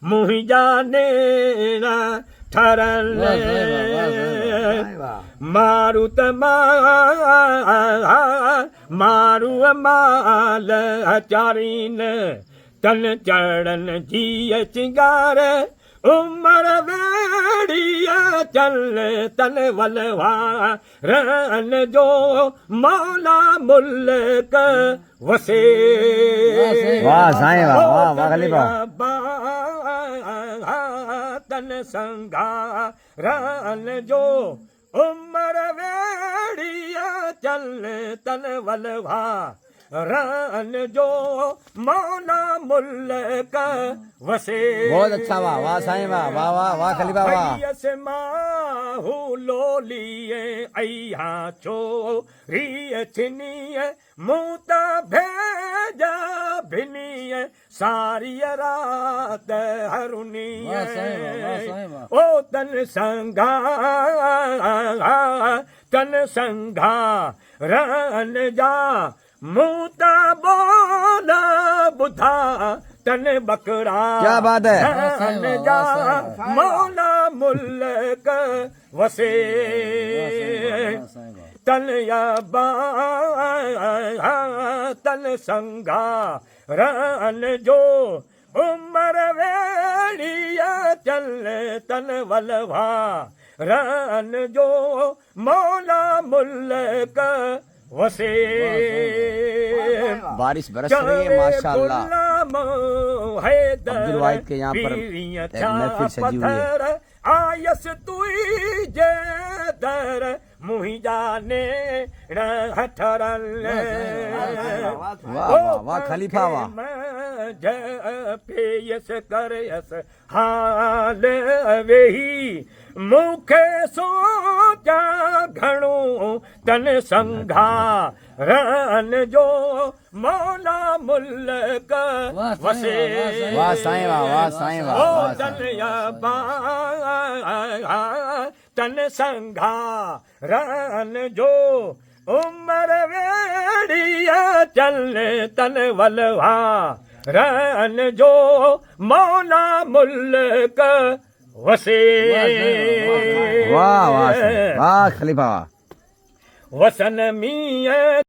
मुहिंजा नेड़ा ठरल मारुत मारू माल चारीन तन चढ़न जी चिंगार उमर वेड़िया चल तन वलवा रन जो मौला मुल्क वसे वाह साईं वाह वाह वाह खलीफा तन संगा रन जो उमर वेड़िया चल तन वलवा रन जो मौला मुल्क वसे। बहुत अच्छा वाह वाह साईं वाह वाह वाह वाह खलीफा वाह माहू लोलिए अया चोरी छिनिए मूता भेजा भिनिए सारी रात हरुनिए ओ तन संगा रन जा मूता बोला बुधा तन बकरा क्या बात है रन जा मौला मुल्क वसे तन याबा तन संगा रन जो उमर वेड़िया चल तन वलवा रन जो मौला मुल्क वसे। बारिश बरस रही है माशाअल्लाह। अब्दुल वाहिद के यहाँ पर एक महफिल सजी हुई है। आयस तुई जेदर मुहिंजा नेड़ा ठरल वाह वाह वाह खलीफा वाह पेयस करयस हाल वेही मुखे सोचा घणो तन संघा रन जो मौला मुल्क वसे। वाह साईं वाह वाह साईं वाह तन याबा तन संघा रन जो उमर वेड़िया चल तन वलवा रन जो मौला मुल्क वसे। वाह वाह वाह खलीफा वसन मिया